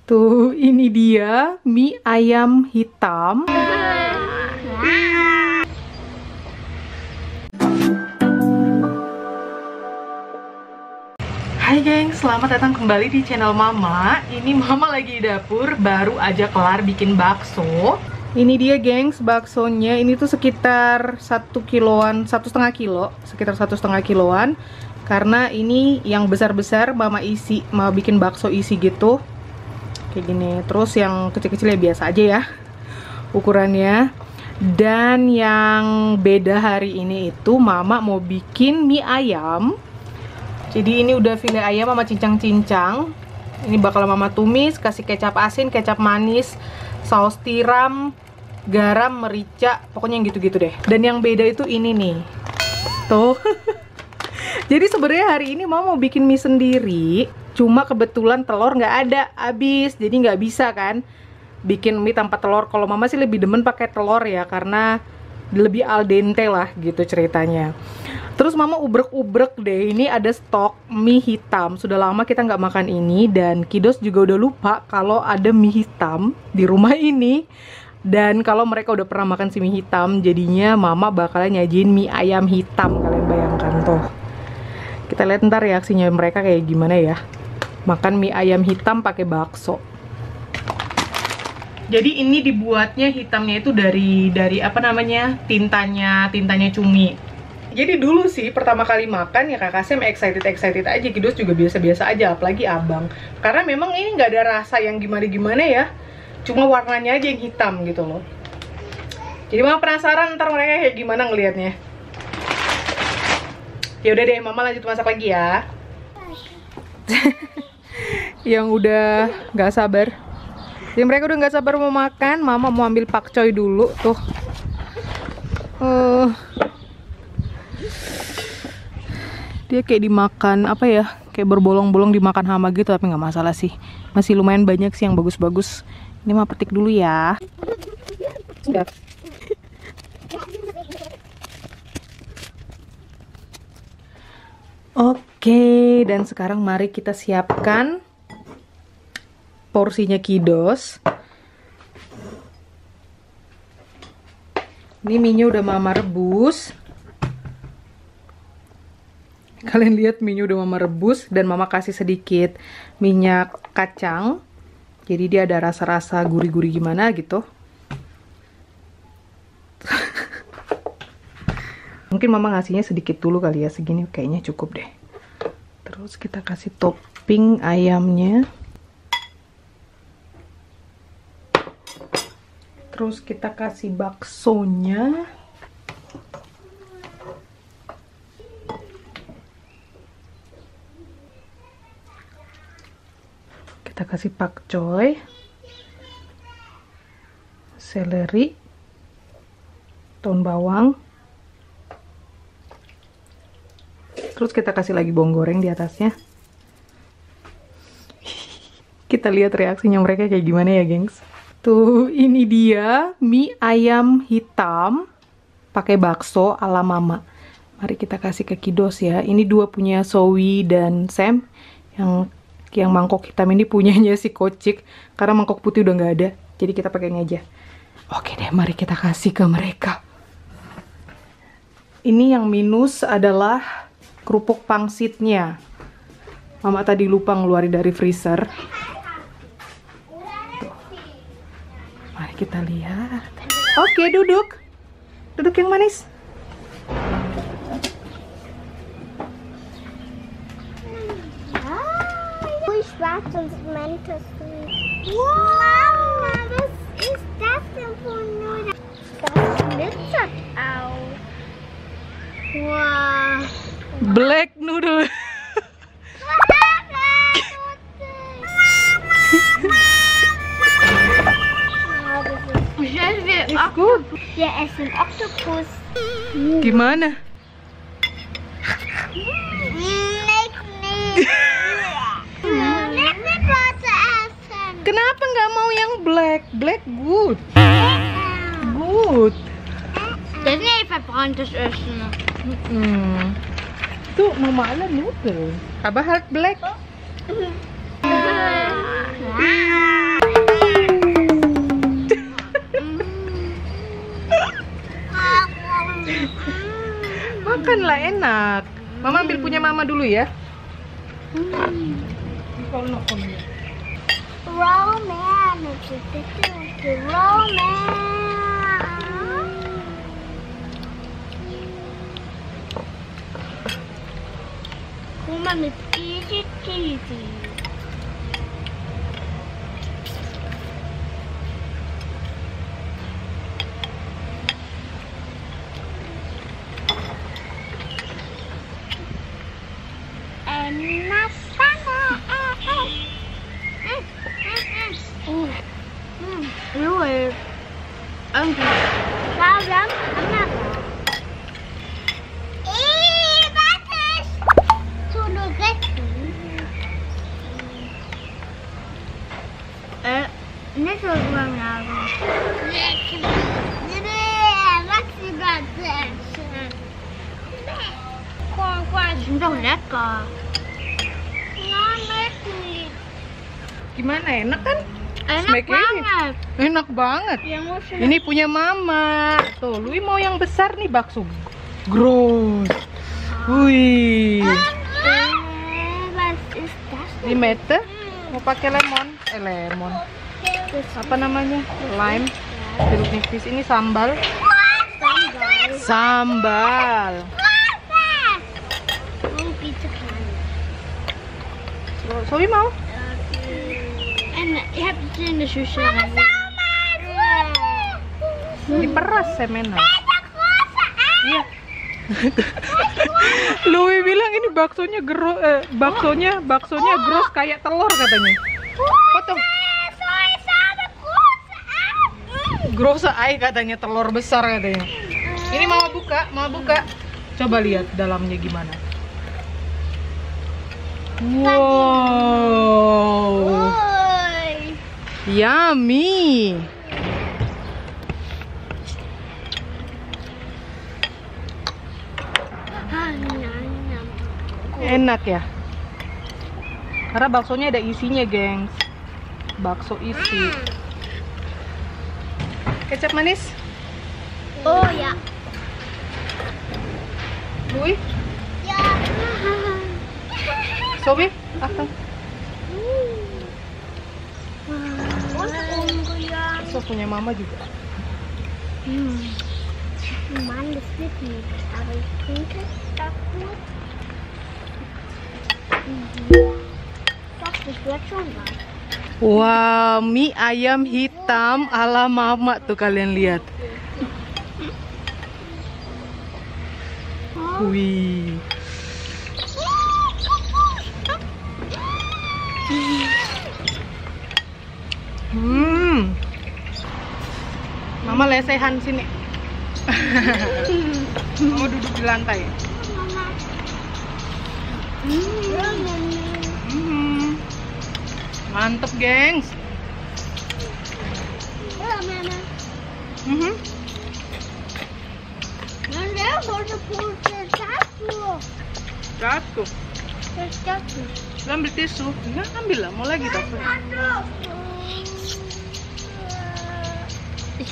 Tuh, ini dia mie ayam hitam. Hai geng, selamat datang kembali di channel Mama. Ini Mama lagi di dapur, baru aja kelar bikin bakso. Ini dia gengs, baksonya. Ini tuh sekitar 1 kiloan, 1,5 kilo, sekitar 1,5 kiloan. Karena ini yang besar-besar Mama isi, mau bikin bakso isi gitu. Kayak gini. Terus yang kecil-kecil ya biasa aja ya ukurannya. Dan yang beda hari ini itu Mama mau bikin mie ayam. Jadi ini udah file ayam sama cincang-cincang. Ini bakal Mama tumis, kasih kecap asin, kecap manis, saus tiram, garam, merica, pokoknya yang gitu-gitu deh. Dan yang beda itu ini nih. Tuh. Jadi sebenarnya hari ini Mama mau bikin mie sendiri, cuma kebetulan telur nggak ada, habis. Jadi nggak bisa kan bikin mie tanpa telur. Kalau Mama sih lebih demen pakai telur ya, karena lebih al dente lah gitu ceritanya. Terus Mama ubrek-ubrek deh, ini ada stok mie hitam. Sudah lama kita nggak makan ini, dan Kiddos juga udah lupa kalau ada mie hitam di rumah ini. Dan kalau mereka udah pernah makan si mie hitam, jadinya Mama bakalan nyajin mie ayam hitam. Kalian bayangkan tuh. Kita lihat ntar reaksinya mereka kayak gimana ya, makan mie ayam hitam pakai bakso. Jadi ini dibuatnya hitamnya itu dari apa namanya, tintanya cumi. Jadi dulu sih pertama kali makan ya kakak Sam excited aja, Kiddos juga biasa-biasa aja, apalagi abang. Karena memang ini nggak ada rasa yang gimana-gimana ya, cuma warnanya aja yang hitam gitu loh. Jadi Mama penasaran ntar mereka kayak gimana ngelihatnya. Ya udah deh, Mama lanjut masak lagi ya. Yang udah nggak sabar. Jadi mereka udah nggak sabar mau makan. Mama mau ambil pakcoy dulu tuh. Dia kayak dimakan apa ya? Kayak berbolong-bolong dimakan hama gitu, tapi nggak masalah sih. Masih lumayan banyak sih yang bagus-bagus. Ini Mama petik dulu ya. Sudah. Oke, dan sekarang mari kita siapkan porsinya Kiddos. Ini mie-nya udah Mama rebus. Kalian lihat mie-nya udah Mama rebus, dan Mama kasih sedikit minyak kacang. Jadi dia ada rasa-rasa gurih-gurih gimana gitu. Mungkin Mama ngasihnya sedikit dulu kali ya, segini kayaknya cukup deh. Terus kita kasih topping ayamnya. Terus kita kasih baksonya. Kita kasih pakcoy, seleri, daun bawang. Terus kita kasih lagi bawang goreng di atasnya. Kita lihat reaksinya mereka kayak gimana ya, gengs. Tuh, ini dia mie ayam hitam pakai bakso ala Mama. Mari kita kasih ke Kiddos ya. Ini dua punya Zoe dan Sam. Yang mangkok hitam ini punyanya si Kocik, karena mangkok putih udah nggak ada. Jadi kita pakai ini aja. Oke deh, mari kita kasih ke mereka. Ini yang minus adalah kerupuk pangsitnya. Mama tadi lupa ngeluarin dari freezer. Tuh. Mari kita lihat. Oke, duduk. Duduk yang manis. Schwarz und Mentos. Wow, was ist das denn für ein... Das glitzert auch. Wow. Black noodle. Ist gut. Wir essen Oktopus. Gimana? Kenapa nggak mau yang black? Black good. Good. Das ist nicht verbranntes Essen. Tuh, normale Nudeln. Aber halt black. Wow. Makanlah, enak. Mama ambil punya mama dulu ya. Romance. Romance. Woman is easy cheesy. Enak banget. Luar. Salam, enak. Bagus. Sudah gitu. Ini seorang aku. Masih bagus. Sudah lekker. Gimana, enak kan? Enak Smack ini. banget. Enak banget. Ini punya mama. Tuh, Lui mau yang besar nih, bakso gross. Wih. Di mete mau pakai lemon. Lemon. Apa namanya? Lime. Jeruk nipis. Ini sambal. Sambal. Sobi mau? Enak, je hebt het in de sushi. Diperas semennya. Iya. Lui bilang ini baksonya baksonya gross kayak telur katanya. Potong. Gross ay katanya, telur besar katanya. Ini mau buka. Coba lihat dalamnya gimana. Wow. Yummy. Enak ya. Karena baksonya ada isinya, gengs. Bakso isi. Kecap manis? Oh ya. Lui? Ya. Sobi? Akang. So punya mama juga. Manis dit niet. Maar ik vind het takut. Dat is wat zomaar. Wow, mie ayam hitam ala mama tuh, kalian lihat. Wih. Mama lesehan sini. Mama duduk di lantai. Mantep, gengs. Jatuh. Ambil tisu. Enggak, ambil lah. Mau lagi tak?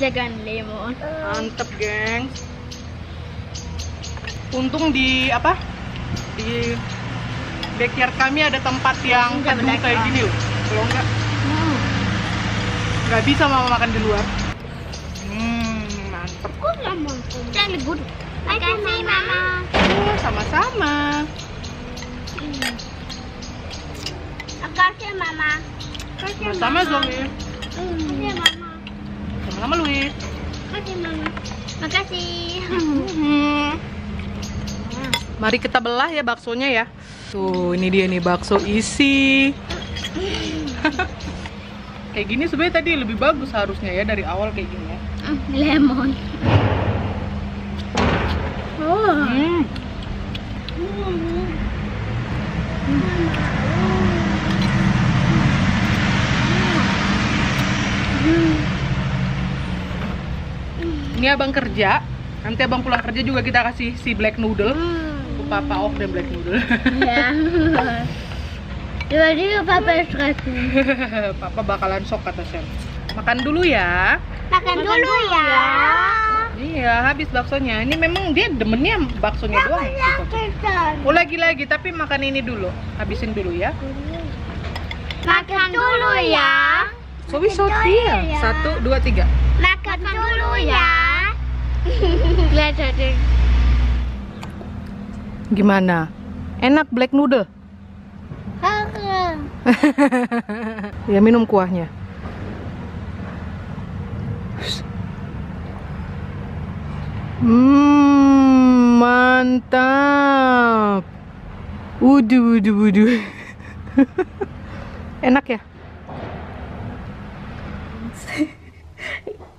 Ikan lemon. Mantep, gengs. Untung di backyard kami ada tempat yang teduh kayak gini loh. Kalau enggak, nggak bisa mama makan di luar. Mantep. Makasih, Mama. Oh, sama-sama. Makasih, Mama. Sama-sama, Zoe. Makasih, Mama. Sama-sama, Luis. Makasih, Mama. Makasih. Mari kita belah ya baksonya ya. Tuh, ini dia nih bakso isi. Kayak gini sebenarnya tadi lebih bagus harusnya ya, dari awal kayak gini ya. Lemon. Oh. Ini abang kerja, nanti abang pulang kerja juga kita kasih si black noodle. Papa off dan black noodle. Ya. Jadi Papa kasih. Papa bakalan sok kata Sam. Makan dulu ya. Makan dulu ya. Iya, habis baksonya. Ini memang dia demennya baksonya doang. Oh, lagi-lagi, tapi makan ini dulu. Habisin dulu ya. Makan dulu ya. So we shot here. 1, 2, 3. Makan dulu ya. Lihat aja. Gimana? Enak black noodle? Ya, minum kuahnya. Mantap. Wudu. Enak ya?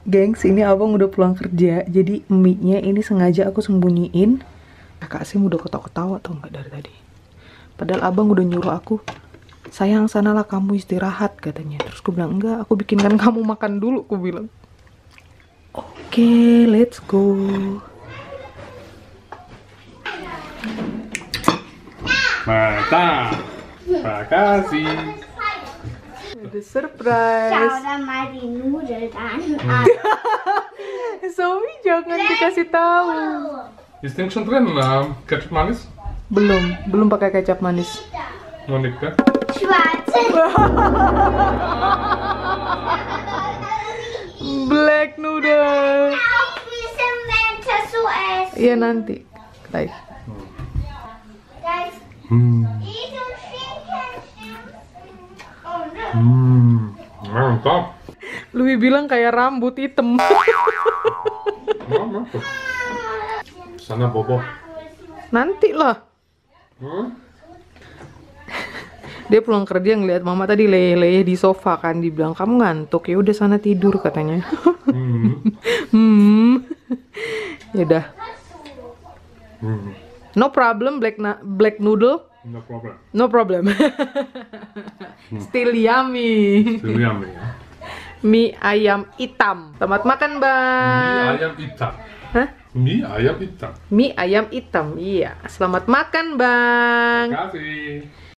Gengs, ini abang udah pulang kerja. Jadi mie-nya ini sengaja aku sembunyiin. Kakak Sim udah ketawa-ketawa tau nggak dari tadi. Padahal abang udah nyuruh aku, sayang sanalah kamu istirahat katanya. Terus aku bilang enggak, aku bikinkan kamu makan dulu, aku bilang. Oke, let's go. Mantap. Makasih. Ada surprise. Schau mal die Nudeln an. Somi jangan dikasih tahu. Ist denn schon drin? Ketchup manis? Belum pakai kecap manis. Noch nicht, ne? Schwarze. Black noodle. Auch wie Samantha so essen. Iya nanti. Baik. Da ist Hm. Esel Schinken. Oh, ne? Mantap. Louis bilang kayak rambut hitam. Ja, mantap. Sana bobo. Nanti lah. Dia pulang kerja ngeliat mama tadi leyeh-leyeh di sofa kan, dibilang kamu ngantuk, ya udah sana tidur katanya. Yaudah. No problem black noodle. No problem. No problem. Still yummy. Still yummy, ya. Mie ayam hitam. Selamat makan, Bang. Mie ayam hitam. Hah? Mie ayam hitam. Mie ayam hitam. Iya. Selamat makan, Bang. Makasih.